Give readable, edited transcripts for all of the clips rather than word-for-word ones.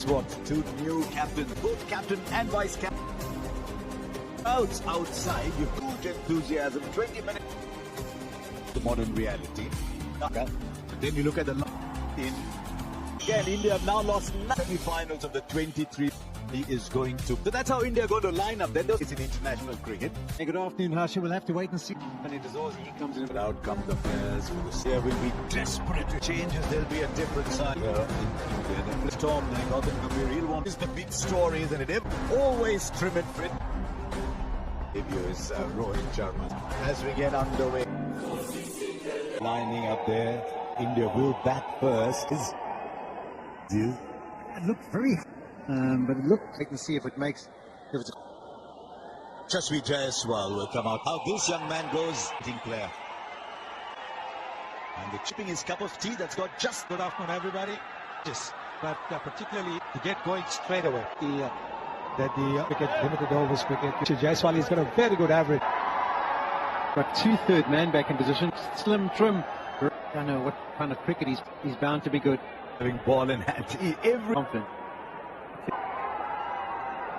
What? Two new captains, both captain and vice captain. Outside, you put enthusiasm, 20 minutes. The modern reality. Then you look at the in. Again, India have now lost semi-finals of the 23. He is going to. So that's how India are going to line up. Then it's in international cricket. Hey, good afternoon, Harsha. We'll have to wait and see. And it is always he comes in. But out come the players. There will be desperate changes. There'll be a different side here in India. The storm, they got them to be real one. Is the big story, isn't it? Always trim and fit. Debut is Rohit Sharma. As we get underway, lining up there, India will bat first. It looked very, but it looked. I can see if it makes. If it's Jasvi Jaiswal will come out. How this young man goes, team player. And the chipping his cup of tea. That's got just. Good afternoon, everybody. Yes, but particularly to get going straight away. The cricket, limited overs cricket. Jaiswal has got a very good average. got 2/3 man back in position. Slim trim. I don't know what kind of cricket he's bound to be good. Having ball in hand. Every Confident.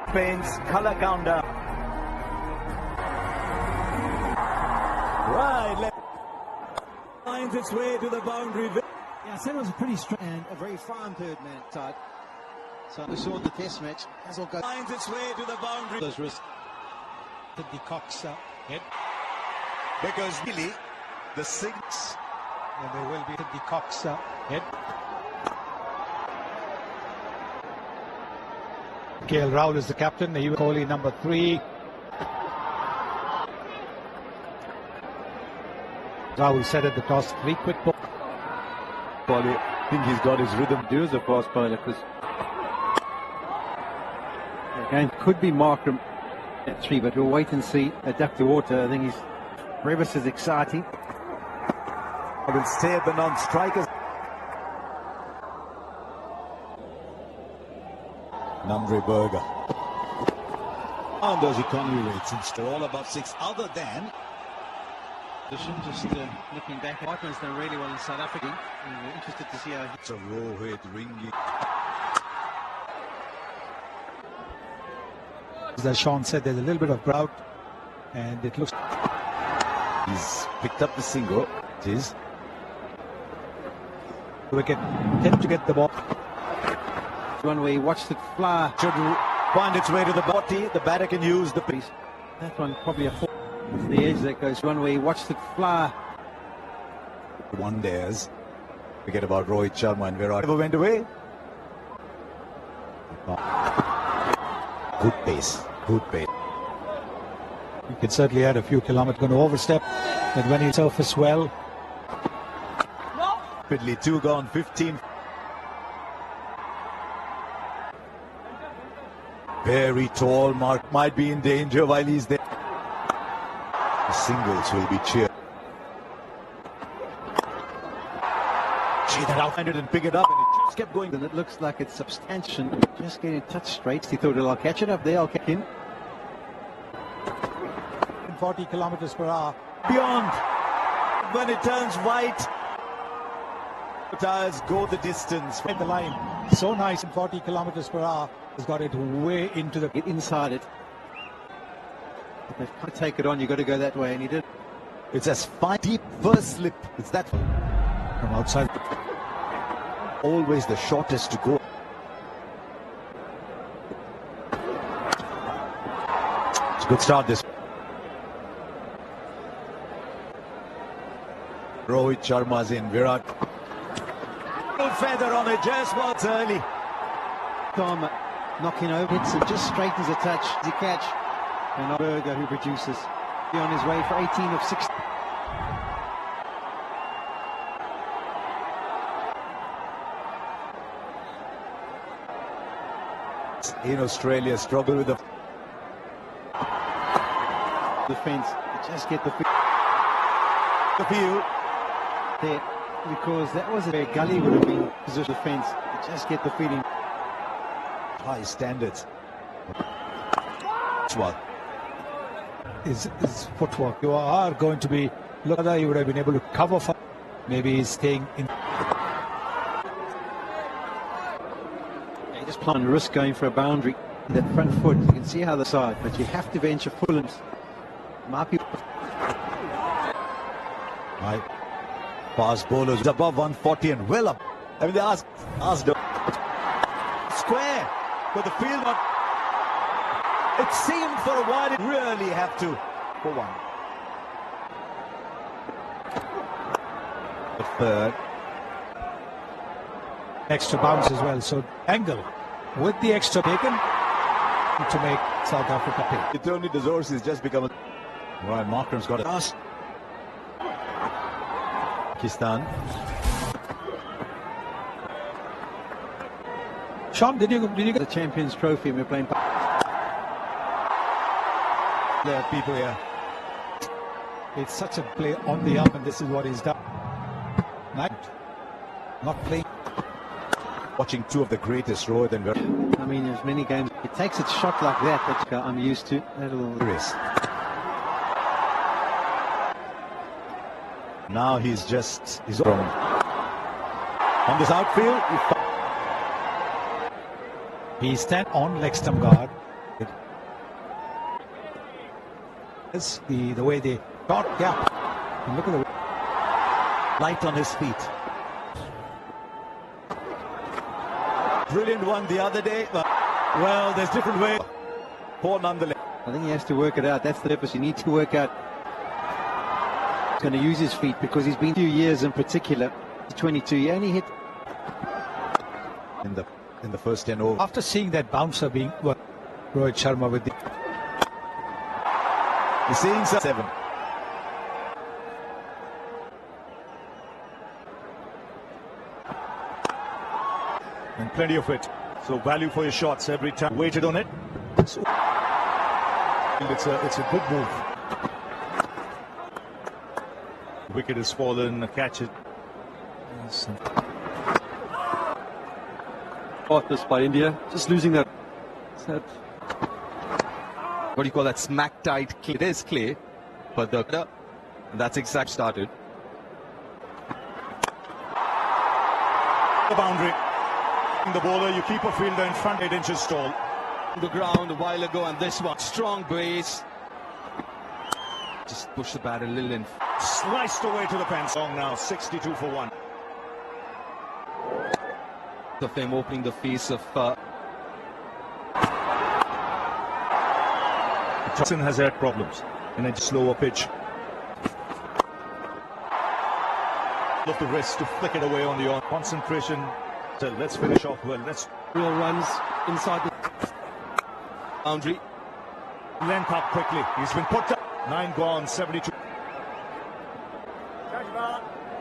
Paints, color counter. Right, left. Finds its way to the boundary. Yeah, I said it was a pretty strong and a very fine third man side. So we saw the test match. That's all good. Finds its way to the boundary. Those risks. The Cox head. Because really, the six. And there will be the Cox head. KL Rahul is the captain. Kohli number 3. Rahul said at the toss, 3 quick balls. I think he's got his rhythm. Do as a fast bowler because again could be Markham at 3, but we'll wait and see. Adapt to water. I think he's Brevis is exciting. I will stay at the non-strikers. Namre Berger. On those economy rates, it's all above 6. Other than Just looking back, Whiteman's done really well in South Africa. We're interested to see how it's a Rohit ringing. As Sean said, there's a little bit of drought, and it looks. He's picked up the single. It is. Wicket tend to get the ball. one where he watched it fly. Should find its way to the body. The batter can use the piece. That one probably a 4. It's the edge that goes one where he watched it fly. One dares. Forget about Rohit Sharma and Virat. Never went away. Good pace. Good pace. You can certainly add a few kilometers. Going to overstep. And when he surface well. Rapidly 2 gone, 15. Very tall mark. Might be in danger while he's there. The singles will be cheered. Gee, that outhanded and pick it up, and it just kept going. And it looks like it's substantial. Just getting touched straight. He thought, well, I'll catch it up there. I'll catch in. 40 kilometers per hour. Beyond. When it turns white, the tires go the distance. Right the line. So nice in 40 kilometers per hour. Has got it way into the. Get inside it. If they can't take it on, you've got to go that way, and he did. It's as fine, deep first slip. It's that From outside. Always the shortest to go. It's a good start this. Rohit Sharma's in. Virat. Feather on it. Jaiswal's early. Tom knocking over hits and just straightens a touch. The catch. And Berger who produces. Be on his way for 18 of 16. In Australia, struggle with the defense. Just get the view there, because that was a gully would have been position defense. Just get the feeling. High standards. What? His footwork. You are going to be. Look, he would have been able to cover for. Maybe he's staying in. Yeah, he just climb and risk going for a boundary. That front foot, you can see how the side, but you have to venture full and might be. Right. Fast bowlers above 140 and well up. I mean, they asked square, but the field not. It seemed for a while it really have to for one. The third. Extra bounce as well. So angle with the extra taken to make South Africa pay. It only deserves is just become a. Right, Markram's got a pass. Pakistan. Sean, did you get the Champions Trophy and we're playing? There are people here. It's such a play on the up, and this is what he's done. Not playing. Watching two of the greatest, Rohit and Virat. I mean, there's many games. It takes its shot like that I'm used to. Now he's from on this outfield. He's stand on leg stump guard. It's the way they got gap. And look at the Light on his feet. Brilliant one the other day. Well, there's different ways. Poor nonetheless. I think he has to work it out. That's the purpose. You need to work out. He's going to use his feet because he's been 2 years in particular. 22. He only hit in the first 10 overs. After seeing that bouncer being Rohit Sharma with the. You're seeing 7. And plenty of it. So value for your shots every time. Waited on it. It's a good move. Wicket has fallen. Catch it. Yes. This by India, just losing that. What do you call that? Smack tight clay. It is clay, but that's exact started. The boundary. The bowler, you keep a fielder in front 8 inches tall. The ground a while ago, and this one strong brace. Just push the bat a little in. Sliced away to the fence. Long now, 62 for 1. Of him opening the face of. Johnson has had problems in a slower pitch. Look the wrist to flick it away on the on. Concentration. So let's finish off well. Let's Real runs inside the boundary. length up quickly. He's been put down. 9 gone, 72.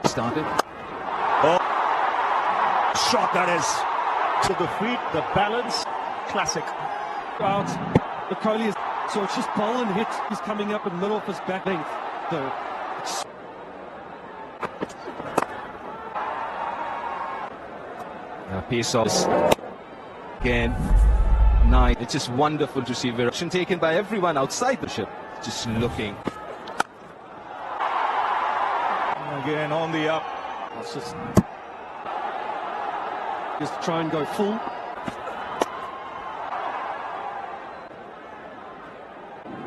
Started. Oh, shot that is. To the feet, the balance. Classic. out. The Kohli is so it's just ball and hit. He's coming up in the middle of his back length. So Pace off again. Nice. It's just wonderful to see direction taken by everyone outside the ship. Just looking. Again on the up. it's just try and go full.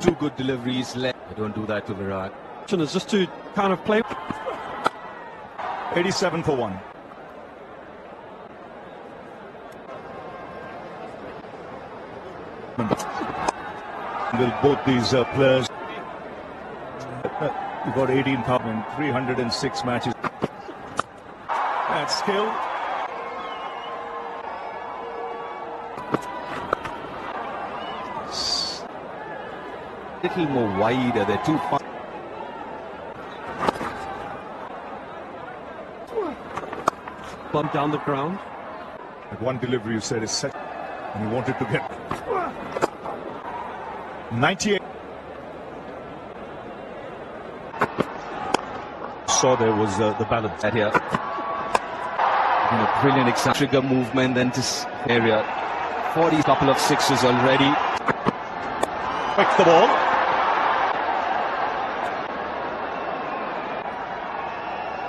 Two good deliveries left. I don't do that to Virat. It's just to kind of play. 87 for 1. Will both these players. You've got 18,306 matches. That's skill. Little more wider. They're too far. Bump down the ground. At one delivery you said is set, and you wanted to get 98. Saw there was the balance. That here. Brilliant trigger movement, then this area. 40 couple of sixes already. Pick the ball.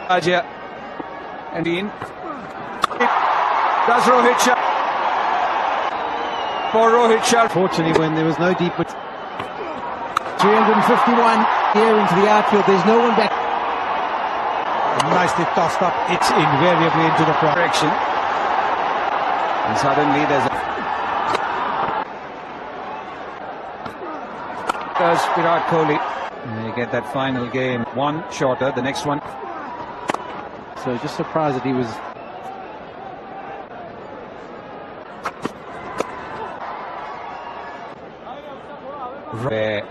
Ajay and Dean. Does Rohit Sharma. for Rohit Sharma. Fortunately, when there was no deep... 351 here into the outfield. There's no one back. Nicely tossed up. It's invariably into the Direction. And suddenly there's a... Does Virat Kohli. And they get that final game. One shorter, the next one. So just surprised that he was... Where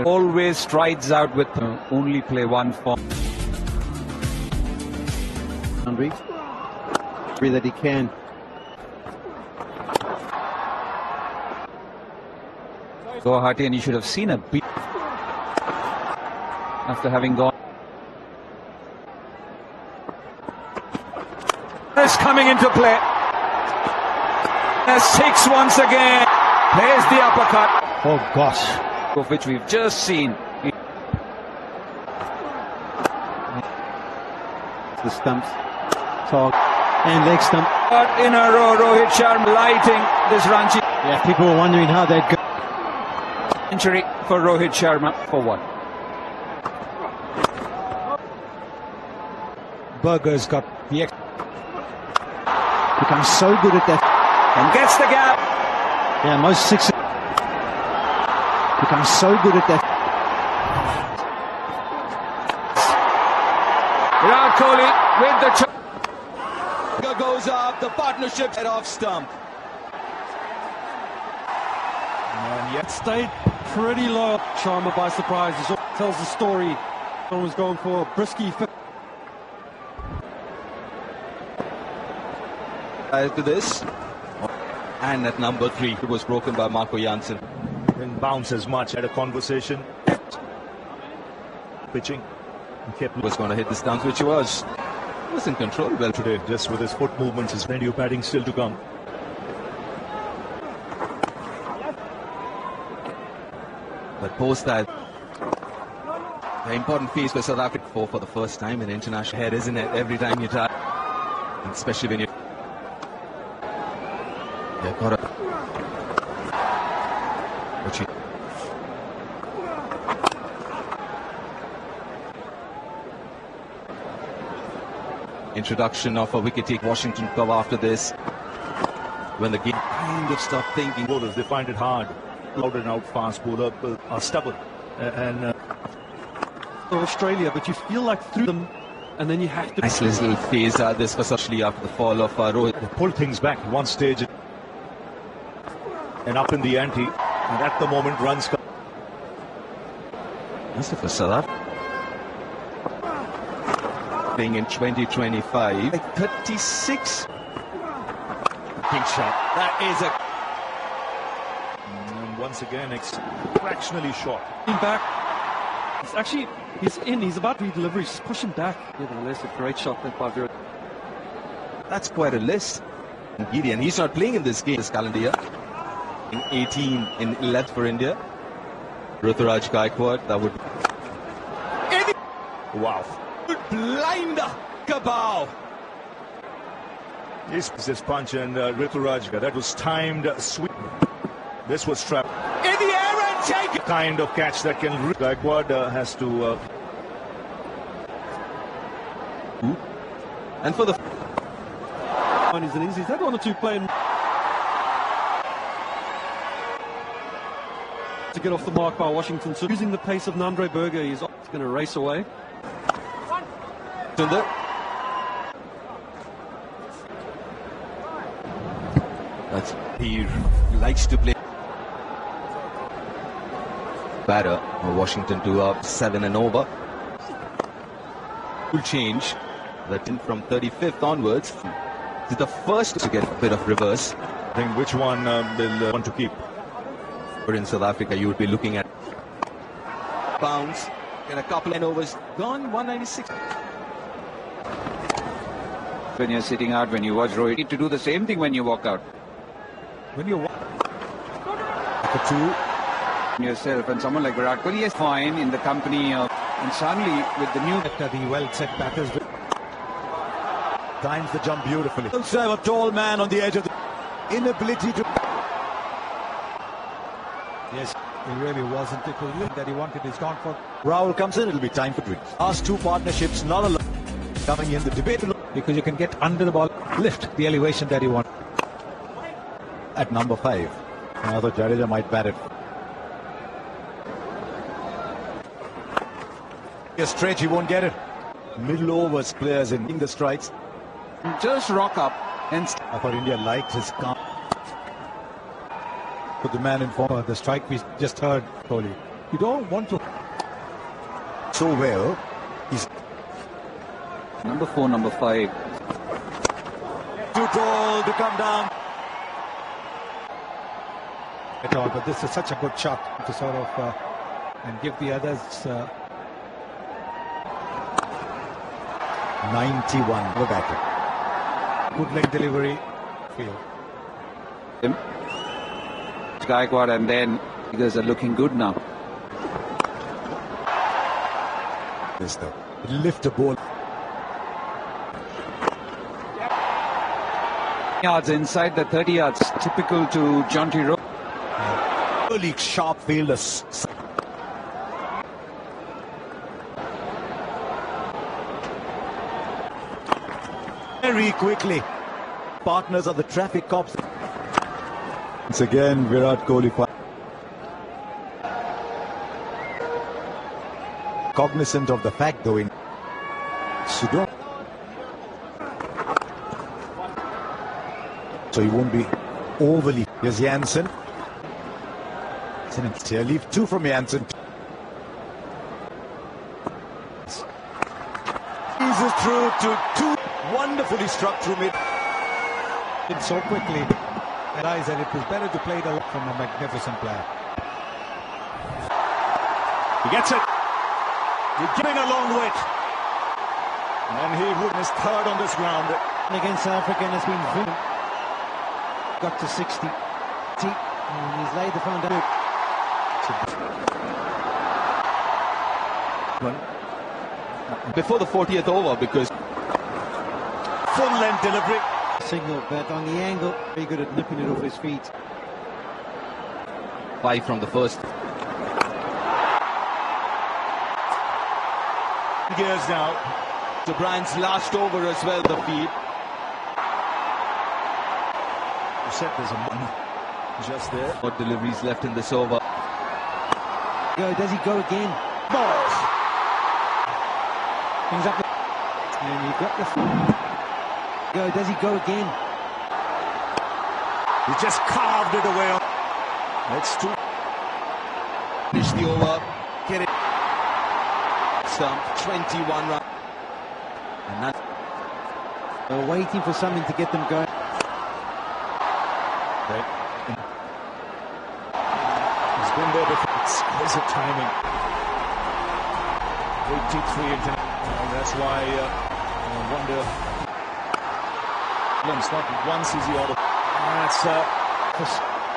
always strides out with only play one form. Boundary that he can. Guwahati, and you should have seen a beat after having gone. It's coming into play. A 6 once again. There's the uppercut. Oh gosh. Of which we've just seen. The stumps, talk, and leg stump. But in a row, Rohit Sharma lighting this Ranchi. Yeah, people were wondering how they'd go. Century for Rohit Sharma for one. Berger's got the... Becomes so good at that. And gets the gap. Yeah, most sixes. Becomes so good at that. Virat Kohli with the Goes up, the partnership head off stump. And yet stayed pretty low. Sharma by surprise. It tells the story. Someone was going for a brisky fit. to this. And at number 3, it was broken by Marco Janssen. Didn't bounce as much. Had a conversation. Pitching. Kept Was going to hit the stumps, which he was. He was in control well today. Just with his foot movements, his plenty of batting still to come. But post that, the important piece for South Africa for the first time in international head, isn't it? Every time you try, and especially when you got a introduction of a wicket take Washington cover after this, when the game kind of stopped thinking. Bowlers, they find it hard. Out and out fast bowler are stubborn and Australia, but you feel like through them, and then you have to. Nice little phase this, especially after the fall of Rohit. they pull things back at one stage and up in the ante, and at the moment runs come. That's the first South Africa playing in 2025. Like 36. Big shot. That is a. And once again, fractionally short. Back. He's in. He's about to re-deliver. He's just pushing back. Nevertheless, a great shot that by Virat. That's quite a list. Gideon, he's not playing in this game this calendar year. In 18 in 11th for India. Ruturaj Gaikwad, that would. Wow. Blinder, Kabau. This punch and Ruturaj, that was timed sweep. This was trapped. In the air and take it. Kind of catch that can. Gaikwad has to. And for the. On his innings, he's had 1 or 2 playing to get off the mark by Washington. So using the pace of Nandre Berger, he's going to race away. He likes to play batter. Washington 2 up, 7 and over. Will change that from 35th onwards. Is the first to get a bit of reverse. I think which one will want to keep. But in South Africa, you would be looking at bounce, get a couple of overs, gone 196. When you're sitting out, when you watch Rohit, you need to do the same thing when you walk out. When you For 2 yourself, and someone like Virat Kohli is fine in the company of, and suddenly with the new The well-set batters. times the jump beautifully. Also have a tall man on the edge of the inability to... Yes, he really wasn't. It was that he wanted. He's gone for. Rahul comes in, it'll be time for drinks. Last two partnerships, not a lot coming in the debate. Because you can get under the ball, lift the elevation that you want. At number 5. I thought Jadeja might bat it. A stretch, he won't get it. Middle overs players in the strikes. Just rock up and... I thought India liked his calm. Put the man in form. The strike we just heard, Kohli. You don't want to. So well. He's Number 4, number 5. too tall to come down. At all, but this is such a good shot to sort of and give the others 91. Look at it. good leg delivery. Field. Gaikwad, and then figures are looking good now. This though. Lift a ball. Yards inside the 30 yards, typical to Jaunty Rowe. Early sharp fielders. Very quickly. Partners are the traffic cops. Once again, Virat Kohli. Cognizant of the fact, though, in Sudan. So he won't be overly. Here's Jansen. Here, leave 2 from Jansen. Eases through to 2. Wonderfully struck through mid. Did so quickly. Realized that it was better to play the from a magnificent player. He gets it. You're giving a long wait. And he witnessed third on this ground. Against South Africa and has been got to 60. And he's laid the foundation. Before the 40th over, because Full length delivery. Signal, but on the angle, very good at nipping it off his feet. 5 from the first. Gears now. So Bryant's last over as well, the feed. Set there's a man just there. What deliveries left in this over? Does he go again? Balls. Things up. And you got the... Does he go again? He just carved it away. That's 2. Finish the over. Get it. Stump. 21 runs. And that's... They're waiting for something to get them going. He's been there before. Exquisite timing. 83 into... that's why I wonder... Not once is he out of... That's...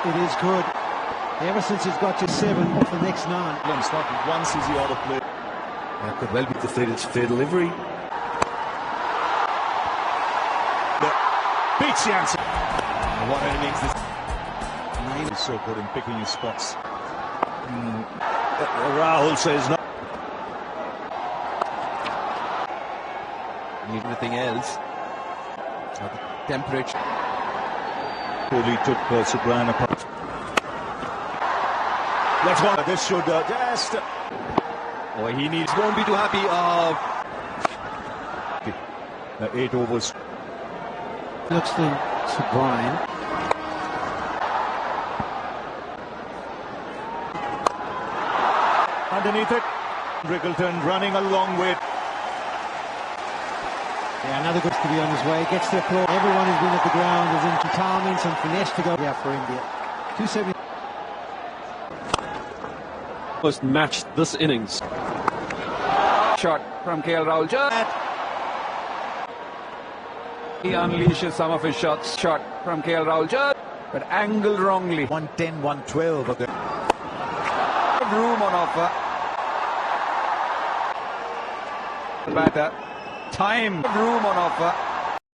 It is good. Ever since he's got to 7 off the next 9. Not once is he out of play. That could well be the fair delivery. Beats Jansen. What an innings this... He's so good in picking his spots. Rahul says no. Anything else? Temperature. Kohli took Subryan apart. Let's go. This should just... Oh, he needs... Won't be too happy. 8 overs. Looks to Brian. Underneath it. Riggleton running a long way. Yeah, another good to be on his way. Gets the applause. Everyone who's been at the ground is in timing, some finesse to go. Yeah, for India. 270. Almost matched this innings. Shot from KL Rahul. He unleashes some of his shots. Shot from KL Rahul. But angled wrongly. 110, 112 of the... Room on offer. Batter. Time. Room on offer.